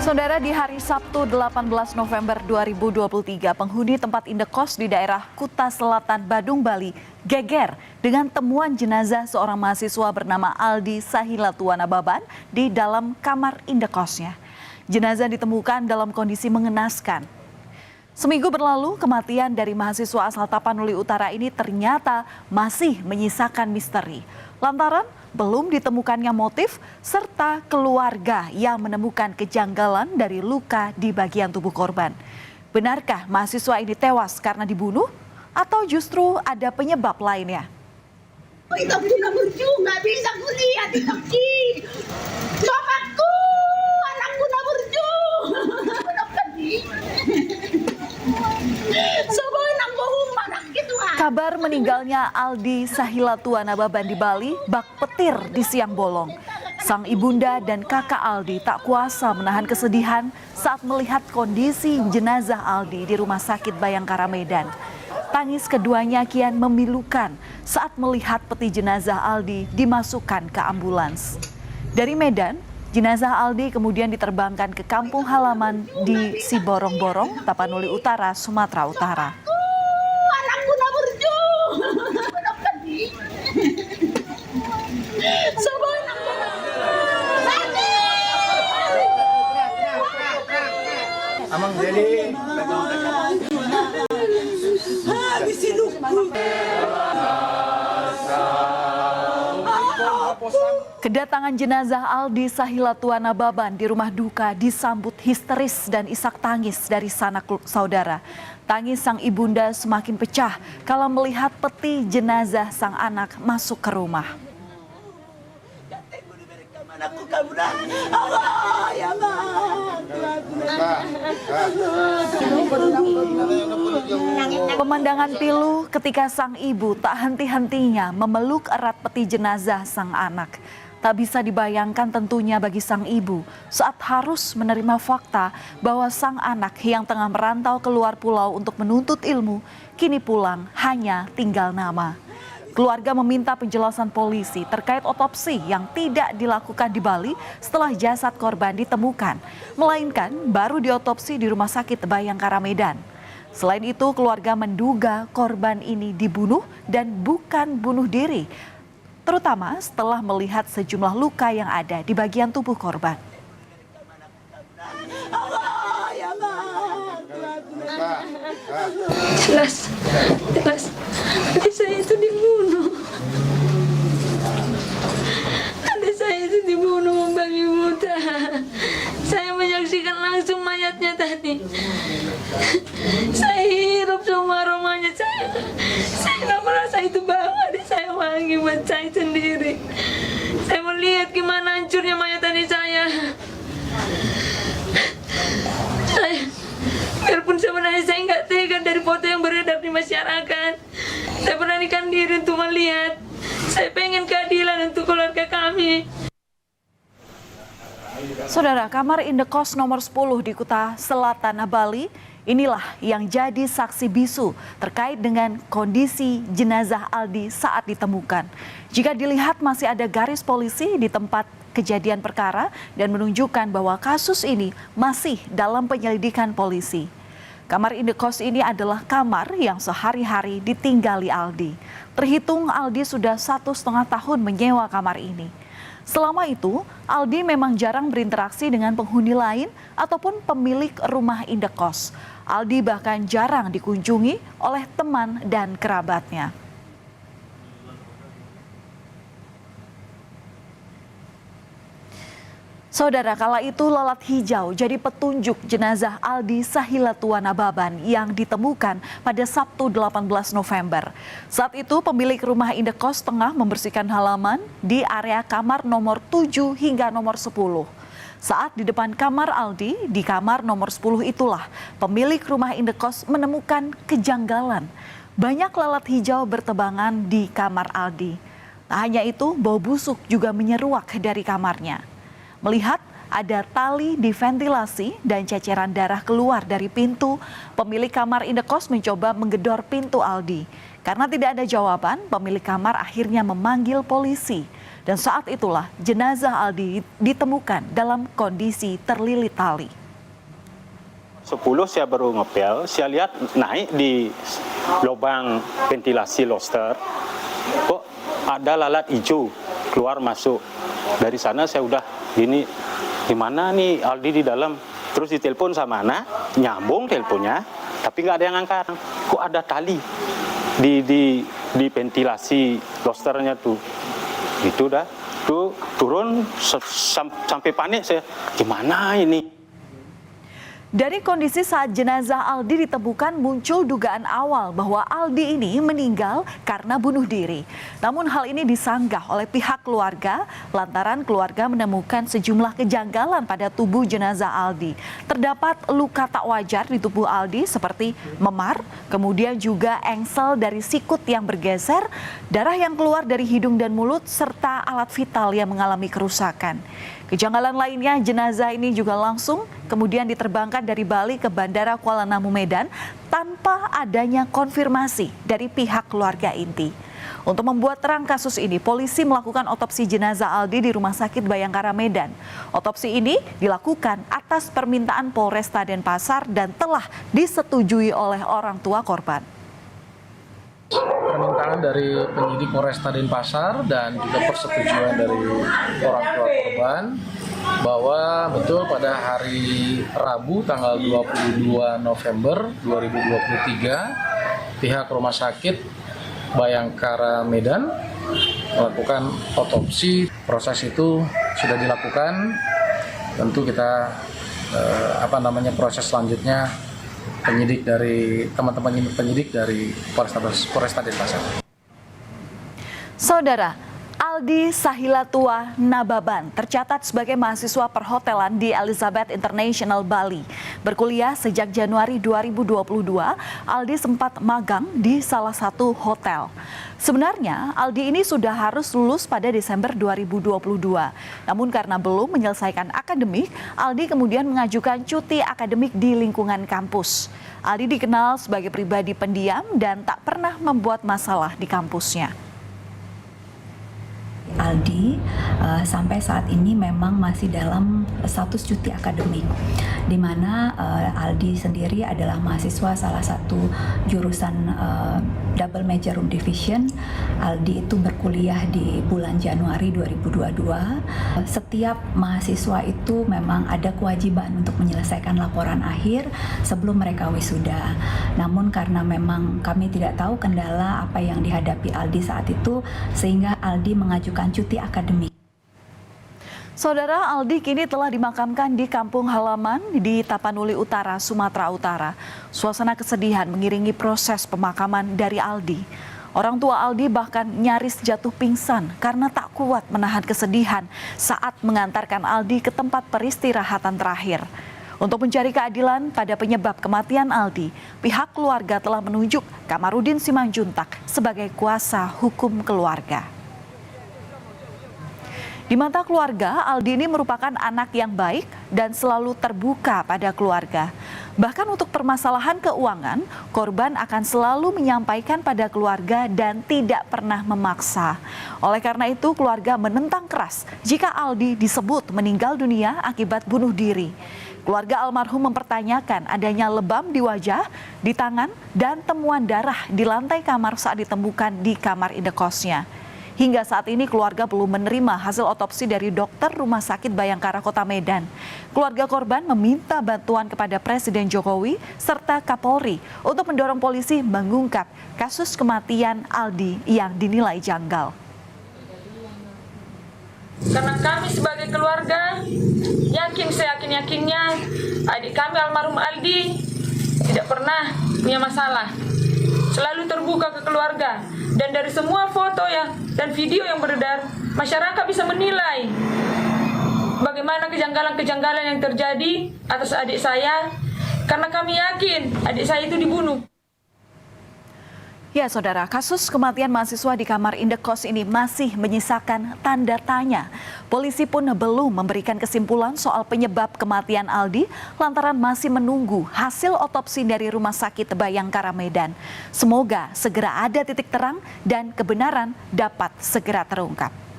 Saudara, di hari Sabtu 18 November 2023, penghuni tempat indekos di daerah Kuta Selatan, Badung, Bali, geger dengan temuan jenazah seorang mahasiswa bernama Aldi Sahilatuana Baban di dalam kamar indekosnya. Jenazah ditemukan dalam kondisi mengenaskan. Seminggu berlalu, kematian dari mahasiswa asal Tapanuli Utara ini ternyata masih menyisakan misteri. Lantaran belum ditemukannya motif serta keluarga yang menemukan kejanggalan dari luka di bagian tubuh korban. Benarkah mahasiswa ini tewas karena dibunuh atau justru ada penyebab lainnya? Itu nggak bisa kuliah di Turki. Bapakku, anakku naburju. Kabar meninggalnya Aldi Sahilatuana Baban di Bali bak petir di siang bolong. Sang ibunda dan kakak Aldi tak kuasa menahan kesedihan saat melihat kondisi jenazah Aldi di Rumah Sakit Bayangkara Medan. Tangis keduanya kian memilukan saat melihat peti jenazah Aldi dimasukkan ke ambulans. Dari Medan, jenazah Aldi kemudian diterbangkan ke kampung halaman di Siborong-Borong, Tapanuli Utara, Sumatera Utara. Amang jadi Kedatangan jenazah Aldi Sahilatuana Baban di rumah duka disambut histeris dan isak tangis dari sanak saudara. Tangis sang ibunda semakin pecah kala melihat peti jenazah sang anak masuk ke rumah. Pemandangan pilu ketika sang ibu tak henti-hentinya memeluk erat peti jenazah sang anak. Tak bisa dibayangkan tentunya bagi sang ibu saat harus menerima fakta bahwa sang anak yang tengah merantau keluar pulau untuk menuntut ilmu kini pulang hanya tinggal nama. Keluarga meminta penjelasan polisi terkait otopsi yang tidak dilakukan di Bali setelah jasad korban ditemukan, melainkan baru diotopsi di Rumah Sakit Bayangkara Medan. Selain itu, keluarga menduga korban ini dibunuh dan bukan bunuh diri, terutama setelah melihat sejumlah luka yang ada di bagian tubuh korban. Jelas, adik saya itu dibunuh. Adik saya itu dibunuh membabi buta. Saya menyaksikan langsung mayatnya tadi. Saya hirup semua aromanya. Saya nggak merasa itu bau. Adik saya wangi buat saya sendiri. Saya melihat gimana hancurnya mayat adik saya. Biarpun sebenarnya saya nggak tega dari foto yang beredar di masyarakat, saya beranikan diri untuk melihat. Saya pengen keadilan untuk keluarga kami. Saudara, kamar indekos nomor 10 di Kuta Selatan, Bali, inilah yang jadi saksi bisu terkait dengan kondisi jenazah Aldi saat ditemukan. Jika dilihat masih ada garis polisi di tempat kejadian perkara dan menunjukkan bahwa kasus ini masih dalam penyelidikan polisi. Kamar indekos ini adalah kamar yang sehari-hari ditinggali Aldi. Terhitung Aldi sudah 1,5 tahun menyewa kamar ini. Selama itu, Aldi memang jarang berinteraksi dengan penghuni lain ataupun pemilik rumah indekos. Aldi bahkan jarang dikunjungi oleh teman dan kerabatnya. Saudara, kala itu lalat hijau jadi petunjuk jenazah Aldi Sahilatuana Baban yang ditemukan pada Sabtu 18 November. Saat itu pemilik rumah indekos tengah membersihkan halaman di area kamar nomor 7 hingga nomor 10. Saat di depan kamar Aldi, di kamar nomor 10 itulah pemilik rumah indekos menemukan kejanggalan. Banyak lalat hijau bertebangan di kamar Aldi. Tak hanya itu, bau busuk juga menyeruak dari kamarnya. Melihat ada tali di ventilasi dan ceceran darah keluar dari pintu, pemilik kamar indekos mencoba menggedor pintu Aldi. Karena tidak ada jawaban, pemilik kamar akhirnya memanggil polisi. Dan saat itulah jenazah Aldi ditemukan dalam kondisi terlilit tali. 10 saya baru ngepel, saya lihat naik di lubang ventilasi lobster, kok ada lalat hijau keluar masuk. Dari sana saya udah gini, gimana nih Aldi di dalam? Terus ditelepon sama anak, nyambung teleponnya, tapi nggak ada yang angkat. Kok ada tali di ventilasi lobsternya tuh? Itu dah, tuh turun sampai panik saya, gimana ini? Dari kondisi saat jenazah Aldi ditemukan muncul dugaan awal bahwa Aldi ini meninggal karena bunuh diri. Namun hal ini disanggah oleh pihak keluarga lantaran keluarga menemukan sejumlah kejanggalan pada tubuh jenazah Aldi. Terdapat luka tak wajar di tubuh Aldi seperti memar, kemudian juga engsel dari sikut yang bergeser, darah yang keluar dari hidung dan mulut, serta alat vital yang mengalami kerusakan. Kejanggalan lainnya, jenazah ini juga langsung kemudian diterbangkan dari Bali ke Bandara Kuala Namu Medan tanpa adanya konfirmasi dari pihak keluarga inti. Untuk membuat terang kasus ini, polisi melakukan otopsi jenazah Aldi di Rumah Sakit Bayangkara Medan. Otopsi ini dilakukan atas permintaan Polresta Denpasar dan telah disetujui oleh orang tua korban. Permintaan dari penyidik Polresta Denpasar dan juga persetujuan dari orang tua korban bahwa betul pada hari Rabu tanggal 22 November 2023 pihak Rumah Sakit Bayangkara Medan melakukan otopsi. Proses itu sudah dilakukan, tentu kita proses selanjutnya penyidik dari teman-teman penyidik dari Polresta Denpasar. Saudara, Aldi Sahilatua Nababan tercatat sebagai mahasiswa perhotelan di Elizabeth International Bali. Berkuliah sejak Januari 2022, Aldi sempat magang di salah satu hotel. Sebenarnya Aldi ini sudah harus lulus pada Desember 2022. Namun karena belum menyelesaikan akademik, Aldi kemudian mengajukan cuti akademik di lingkungan kampus. Aldi dikenal sebagai pribadi pendiam dan tak pernah membuat masalah di kampusnya. Aldi sampai saat ini memang masih dalam status cuti akademik, di mana Aldi sendiri adalah mahasiswa salah satu jurusan double major room division. Aldi itu berkuliah di bulan Januari 2022. Setiap mahasiswa itu memang ada kewajiban untuk menyelesaikan laporan akhir sebelum mereka wisuda. Namun karena memang kami tidak tahu kendala apa yang dihadapi Aldi saat itu, sehingga Aldi mengajukan cuti akademik. Saudara, Aldi kini telah dimakamkan di kampung halaman di Tapanuli Utara, Sumatera Utara. Suasana kesedihan mengiringi proses pemakaman dari Aldi. Orang tua Aldi bahkan nyaris jatuh pingsan karena tak kuat menahan kesedihan saat mengantarkan Aldi ke tempat peristirahatan terakhir. Untuk mencari keadilan pada penyebab kematian Aldi, pihak keluarga telah menunjuk Kamarudin Simanjuntak sebagai kuasa hukum keluarga. Di mata keluarga, Aldi ini merupakan anak yang baik dan selalu terbuka pada keluarga. Bahkan untuk permasalahan keuangan, korban akan selalu menyampaikan pada keluarga dan tidak pernah memaksa. Oleh karena itu, keluarga menentang keras jika Aldi disebut meninggal dunia akibat bunuh diri. Keluarga almarhum mempertanyakan adanya lebam di wajah, di tangan, dan temuan darah di lantai kamar saat ditemukan di kamar indekosnya. Hingga saat ini keluarga belum menerima hasil otopsi dari dokter Rumah Sakit Bayangkara Kota Medan. Keluarga korban meminta bantuan kepada Presiden Jokowi serta Kapolri untuk mendorong polisi mengungkap kasus kematian Aldi yang dinilai janggal. Karena kami sebagai keluarga yakin seyakin-yakinnya adik kami almarhum Aldi tidak pernah punya masalah. Selalu terbuka ke keluarga, dan dari semua foto dan video yang beredar, masyarakat bisa menilai bagaimana kejanggalan-kejanggalan yang terjadi atas adik saya, karena kami yakin adik saya itu dibunuh. Ya saudara, kasus kematian mahasiswa di kamar indekos ini masih menyisakan tanda tanya. Polisi pun belum memberikan kesimpulan soal penyebab kematian Aldi lantaran masih menunggu hasil otopsi dari Rumah Sakit Bayangkara Medan. Semoga segera ada titik terang dan kebenaran dapat segera terungkap.